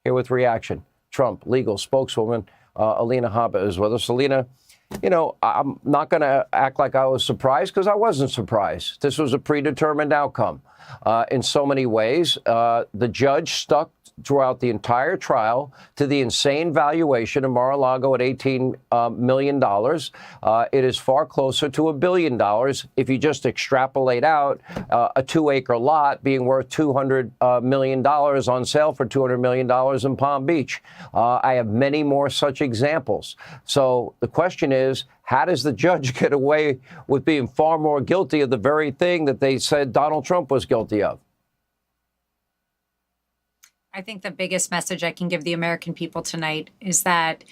Here with reaction, Trump legal spokeswoman Alina Habba is with us. Alina, you know, I'm not going to act like I was surprised because I wasn't surprised. This was a predetermined outcome in so many ways. The judge stuck throughout the entire trial to the insane valuation of Mar-a-Lago at $18 million. It is far closer to $1 billion if you just extrapolate out a 2-acre lot being worth $200 million on sale for $200 million in Palm Beach. I have many more such examples. So the question is, how does the judge get away with being far more guilty of the very thing that they said Donald Trump was guilty of? I think the biggest message I can give the American people tonight is that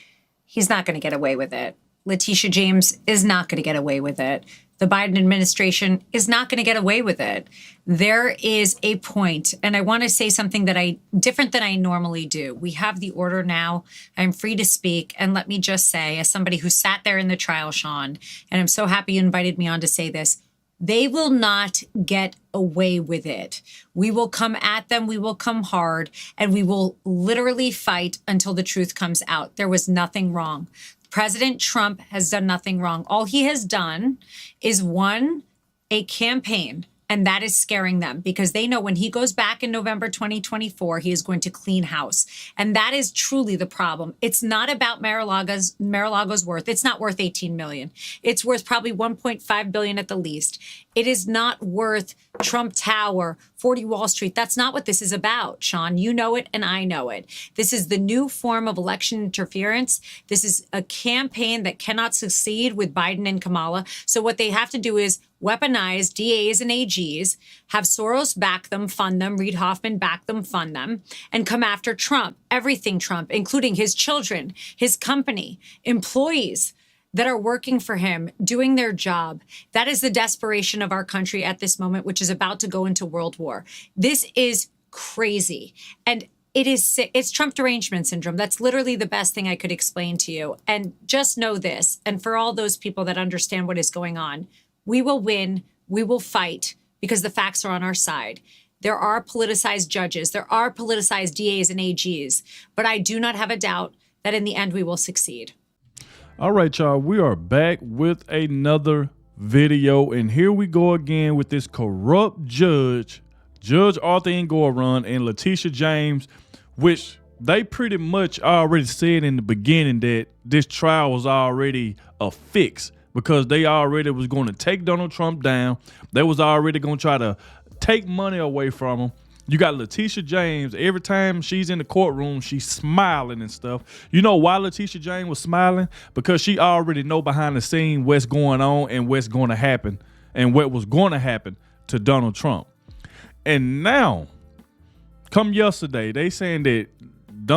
he's not going to get away with it. Letitia James is not going to get away with it. The Biden administration is not going to get away with it. There is a point, and I want to say something that different than I normally do. We have the order now. I'm free to speak. And let me just say, as somebody who sat there in the trial, Sean, and I'm so happy you invited me on to say this, they will not get away with it. We will come at them. We will come hard, and we will literally fight until the truth comes out. There was nothing wrong. President Trump has done nothing wrong. All he has done is won a campaign, and that is scaring them because they know when he goes back in November 2024, he is going to clean house. And that is truly the problem. It's not about Mar-a-Lago's worth. It's not worth $18 million. It's worth probably $1.5 billion at the least. It is not worth Trump Tower, 40 Wall Street. That's not what this is about, Sean. You know it and I know it. This is the new form of election interference. This is a campaign that cannot succeed with Biden and Kamala. So what they have to do is weaponize DAs and AGs, have Soros back them, fund them, Reid Hoffman back them, fund them, and come after Trump, everything Trump, including his children, his company, employees that are working for him, doing their job. That is the desperation of our country at this moment, which is about to go into world war. This is crazy. And it is sick. It's Trump derangement syndrome. That's literally the best thing I could explain to you. And just know this, and for all those people that understand what is going on, we will win, we will fight, because the facts are on our side. There are politicized judges, there are politicized DAs and AGs, but I do not have a doubt that in the end we will succeed. All right, y'all, we are back with another video, and here we go again with this corrupt Judge Arthur Engoron and Letitia James, which they pretty much already said in the beginning that this trial was already a fix because they already was going to take Donald Trump down. They was already going to try to take money away from him. You got Letitia James. Every time she's in the courtroom, she's smiling and stuff. You know why Letitia James was smiling? Because she already know behind the scene what's going on and what's going to happen and what was going to happen to Donald Trump. And now, come yesterday, they saying that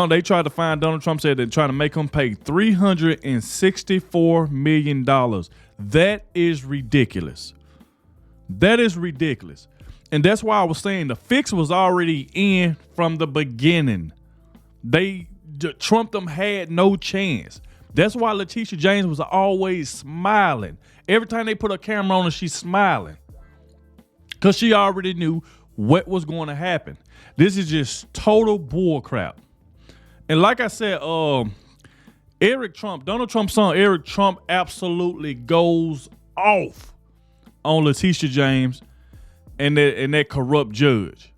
they tried to find Donald Trump, said they're trying to make him pay $364 million. That is ridiculous. That is ridiculous. And that's why I was saying the fix was already in from the beginning. Trump them had no chance. That's why Letitia James was always smiling. Every time they put a camera on her, she's smiling. Because she already knew what was going to happen. This is just total bull crap. And like I said, Donald Trump's son, Eric Trump, absolutely goes off on Letitia James and that corrupt judge.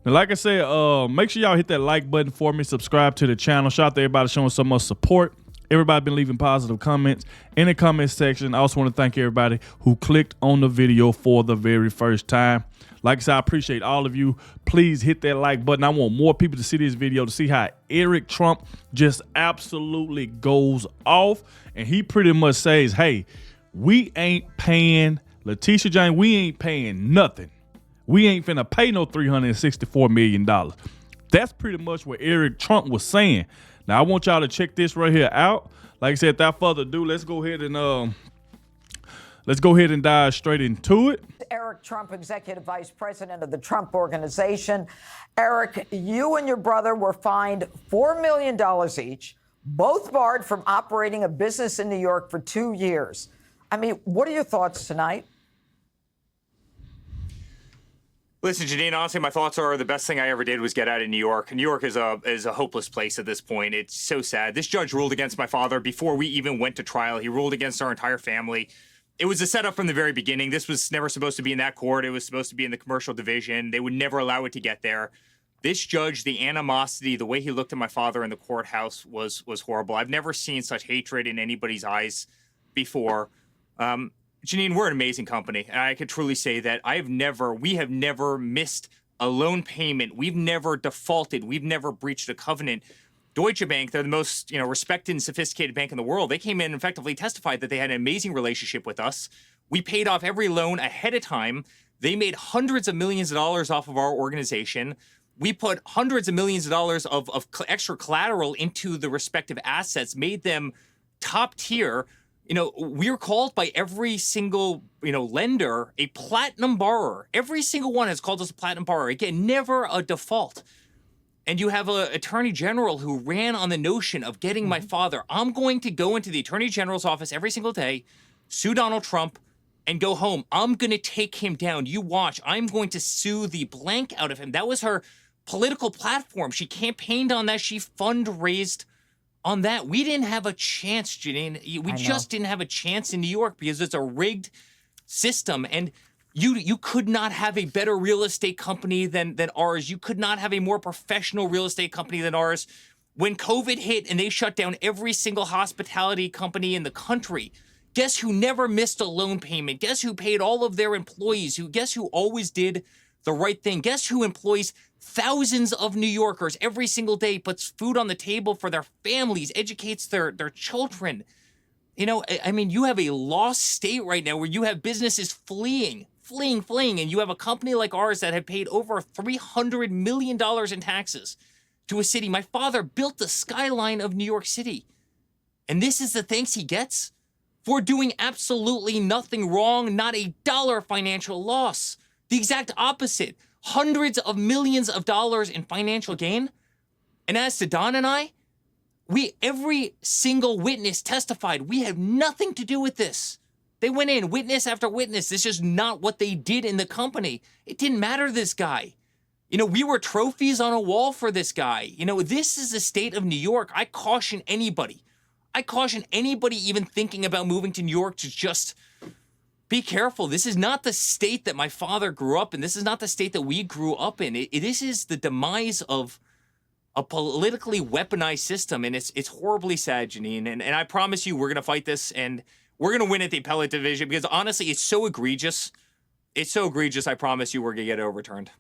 Now, like I said, make sure y'all hit that like button for me, subscribe to the channel. Shout out to everybody showing so much support. Everybody been leaving positive comments in the comment section. I also want to thank everybody who clicked on the video for the very first time. Like I said, I appreciate all of you. Please hit that like button. I want more people to see this video to see how Eric Trump just absolutely goes off. And he pretty much says, hey, we ain't paying Letitia James, we ain't paying nothing. We ain't finna pay no $364 million. That's pretty much what Eric Trump was saying. Now, I want y'all to check this right here out. Like I said, without further ado, let's go ahead and dive straight into it. Eric Trump, Executive Vice President of the Trump Organization. Eric, you and your brother were fined $4 million each, both barred from operating a business in New York for 2 years. I mean, what are your thoughts tonight? Listen, Janine, honestly, my thoughts are the best thing I ever did was get out of New York. New York is a hopeless place at this point. It's so sad. This judge ruled against my father before we even went to trial. He ruled against our entire family. It was a setup from the very beginning. This was never supposed to be in that court. It was supposed to be in the commercial division. They would never allow it to get there. This judge, the animosity, the way he looked at my father in the courthouse was horrible. I've never seen such hatred in anybody's eyes before. Janine, we're an amazing company, and I could truly say that we have never missed a loan payment. We've never defaulted. We've never breached a covenant. Deutsche Bank, they're the most respected and sophisticated bank in the world. They came in and effectively testified that they had an amazing relationship with us. We paid off every loan ahead of time. They made hundreds of millions of dollars off of our organization. We put hundreds of millions of dollars of extra collateral into the respective assets, made them top tier. We're called by every single, lender a platinum borrower. Every single one has called us a platinum borrower. Again, never a default. And you have an attorney general who ran on the notion of getting my father. I'm going to go into the attorney general's office every single day, sue Donald Trump, and go home. I'm going to take him down. You watch. I'm going to sue the blank out of him. That was her political platform. She campaigned on that. She fundraised on that. We didn't have a chance, Janine. We just didn't have a chance in New York because it's a rigged system. And you could not have a better real estate company than ours. You could not have a more professional real estate company than ours. When COVID hit and they shut down every single hospitality company in the country, guess who never missed a loan payment? Guess who paid all of their employees? Guess who always did the right thing? Guess who employs thousands of New Yorkers every single day, puts food on the table for their families, educates their children? You have a lost state right now where you have businesses fleeing, and you have a company like ours that have paid over $300 million in taxes to a city. My father built the skyline of New York City. And this is the thanks he gets for doing absolutely nothing wrong, not a dollar financial loss. The exact opposite. Hundreds of millions of dollars in financial gain. And as to Don and I, every single witness testified we have nothing to do with this. They went in, witness after witness. This is not what they did in the company. It didn't matter to this guy. We were trophies on a wall for this guy. This is the state of New York. I caution anybody even thinking about moving to New York to just be careful. This is not the state that my father grew up in. This is not the state that we grew up in. This is the demise of a politically weaponized system, and it's horribly sad, Janine. And I promise you we're going to fight this, and we're going to win at the appellate division because, honestly, it's so egregious. It's so egregious, I promise you we're going to get it overturned.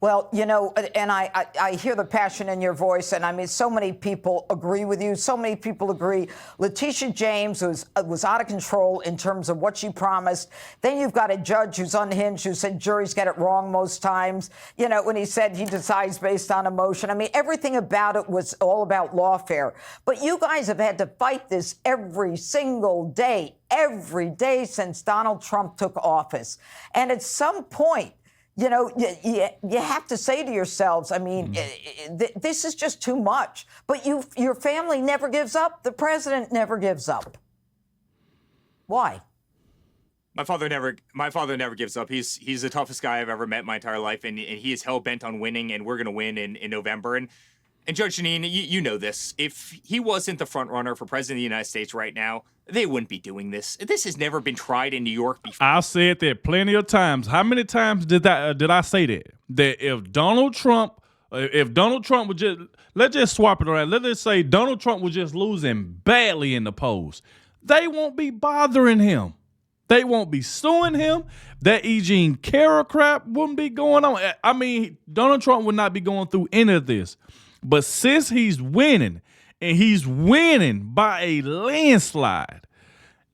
Well, and I hear the passion in your voice, and so many people agree with you. So many people agree. Latitia James was out of control in terms of what she promised. Then you've got a judge who's unhinged, who said juries get it wrong most times. When he said he decides based on emotion. Everything about it was all about lawfare. But you guys have had to fight this every single day since Donald Trump took office. And at some point, you have to say to yourselves, this is just too much. But your family never gives up. The president never gives up. Why? My father never gives up. He's the toughest guy I've ever met in my entire life, and he is hell bent on winning, and we're going to win in November. And Judge Janine, you know this. If he wasn't the front runner for president of the United States right now, they wouldn't be doing this. This has never been tried in New York before. I said that plenty of times. How many times did I say that? That if Donald Trump would just, let's just swap it around. Let's just say Donald Trump was just losing badly in the polls. They won't be bothering him. They won't be suing him. That Eugene Carroll crap wouldn't be going on. Donald Trump would not be going through any of this. But since he's winning, and he's winning by a landslide,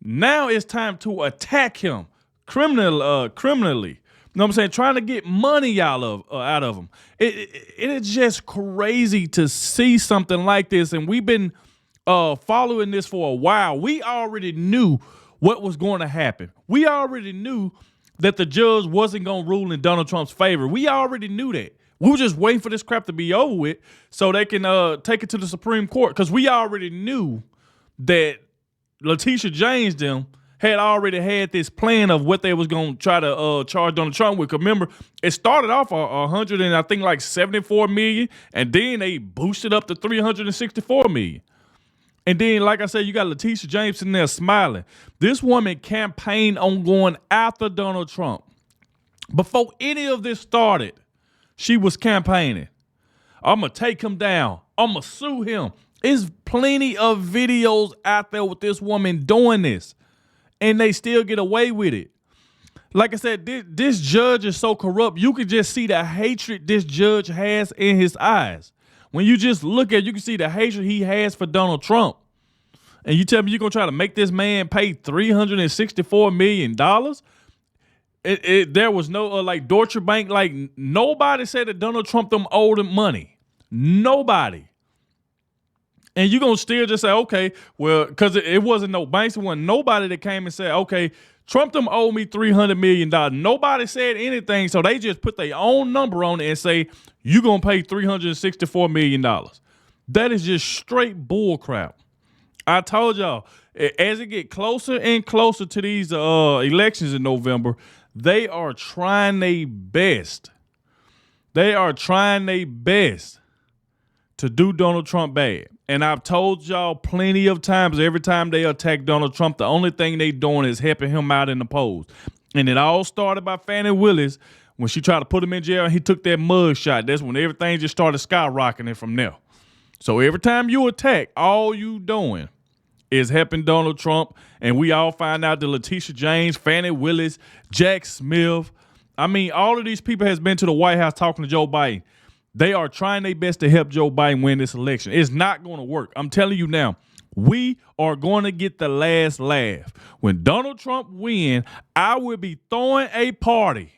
now it's time to attack him criminally. You know what I'm saying? Trying to get money out of him. It's just crazy to see something like this. And we've been following this for a while. We already knew what was going to happen. We already knew that the judge wasn't going to rule in Donald Trump's favor. We already knew that. We were just waiting for this crap to be over with so they can take it to the Supreme Court, because we already knew that Latitia James them had already had this plan of what they was going to try to charge Donald Trump with. Remember, it started off 100 and I think like 74 million, and then they boosted up to 364 million. And then, like I said, you got Latitia James in there smiling. This woman campaigned on going after Donald Trump. Before any of this started, she was campaigning. I'm going to take him down. I'm going to sue him. There's plenty of videos out there with this woman doing this, and they still get away with it. Like I said, this judge is so corrupt, you can just see the hatred this judge has in his eyes. When you just look at it, you can see the hatred he has for Donald Trump. And you tell me you're going to try to make this man pay $364 million? There was no, like Deutsche Bank, like nobody said that Donald Trump them owed him money. Nobody. And you're going to still just say, okay, well, because it wasn't no banks. It wasn't nobody that came and said, okay, Trump them owe me $300 million. Nobody said anything, so they just put their own number on it and say, you're going to pay $364 million. That is just straight bull crap. I told y'all, as it get closer and closer to these elections in November, they are trying their best. They are trying their best to do Donald Trump bad. And I've told y'all plenty of times, every time they attack Donald Trump, the only thing they doing is helping him out in the polls. And it all started by Fannie Willis when she tried to put him in jail and he took that mug shot. That's when everything just started skyrocketing from there. So every time you attack, all you doing is helping Donald Trump. And we all find out that Latitia James, Fannie Willis, Jack Smith, I mean, all of these people has been to the White House talking to Joe Biden. They are trying their best to help Joe Biden win this election. It's not going to work. I'm telling you now, we are going to get the last laugh. When Donald Trump wins, I will be throwing a party.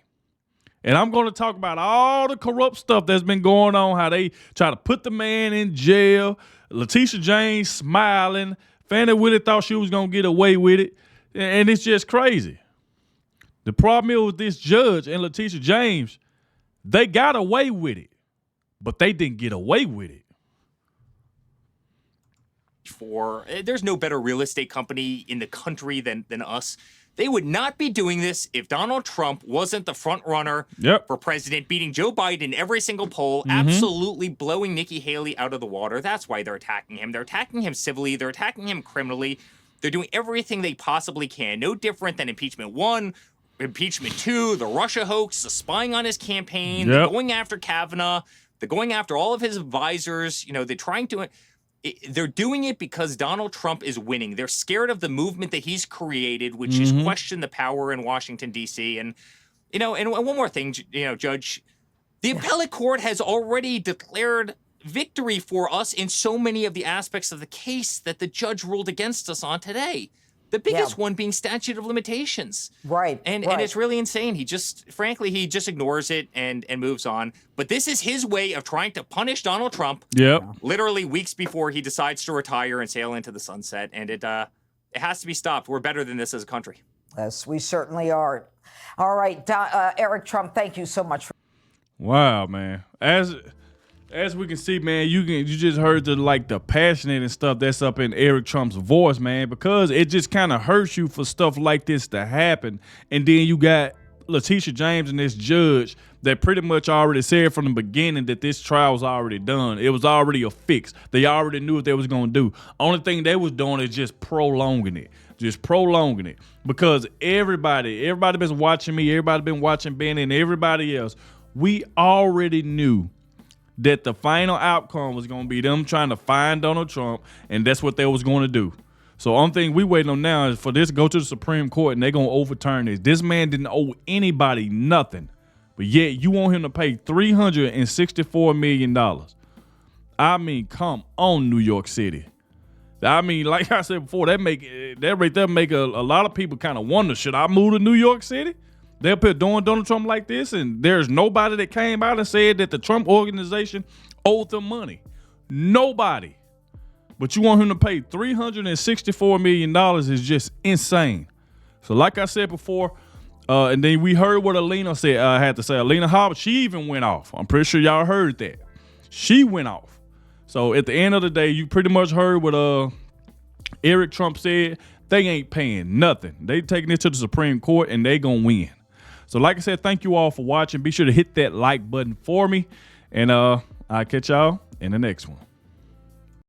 And I'm going to talk about all the corrupt stuff that's been going on, how they try to put the man in jail, Latitia James smiling, Fannie Willis thought she was going to get away with it, and it's just crazy. The problem is with this judge and Latitia James, they got away with it. But they didn't get away with it. There's no better real estate company in the country than us. They would not be doing this if Donald Trump wasn't the front runner for president, beating Joe Biden in every single poll, absolutely blowing Nikki Haley out of the water. That's why they're attacking him. They're attacking him civilly. They're attacking him criminally. They're doing everything they possibly can. No different than impeachment 1, impeachment 2, the Russia hoax, the spying on his campaign, the going after Kavanaugh. They're going after all of his advisors. You know, they're doing it because Donald Trump is winning. They're scared of the movement that he's created, which is question the power in Washington, D.C. And, you know, and one more thing, you know, Judge, the appellate court has already declared victory for us in so many of the aspects of the case that the judge ruled against us on today. The biggest one being statute of limitations. Right. And it's really insane. He just ignores it and moves on. But this is his way of trying to punish Donald Trump. Yep. Literally weeks before he decides to retire and sail into the sunset. And it has to be stopped. We're better than this as a country. Yes, we certainly are. All right, Eric Trump, thank you so much. Wow, man. As we can see, man, you just heard the passionate and stuff that's up in Eric Trump's voice, man, because it just kind of hurts you for stuff like this to happen. And then you got Latitia James and this judge that pretty much already said from the beginning that this trial was already done. It was already a fix. They already knew what they was going to do. Only thing they was doing is just prolonging it. Because everybody been watching me, everybody been watching Ben and everybody else. We already knew that the final outcome was going to be them trying to find Donald Trump, and that's what they was going to do. So only thing we waiting on now is for this to go to the Supreme Court, and they're going to overturn this. This man didn't owe anybody nothing, but yet you want him to pay $364 million. I mean, come on, New York City. I mean, like I said before, that right there make a lot of people kind of wonder, should I move to New York City? They're doing Donald Trump like this, and there's nobody that came out and said that the Trump organization owed them money. Nobody. But you want him to pay $364 million is just insane. So like I said before, and then we heard what Alina had to say. Alina Hobbs, she even went off. I'm pretty sure y'all heard that. She went off. So at the end of the day, you pretty much heard what Eric Trump said. They ain't paying nothing. They taking it to the Supreme Court, and they gonna win. So like I said, thank you all for watching. Be sure to hit that like button for me, and I'll catch y'all in the next one.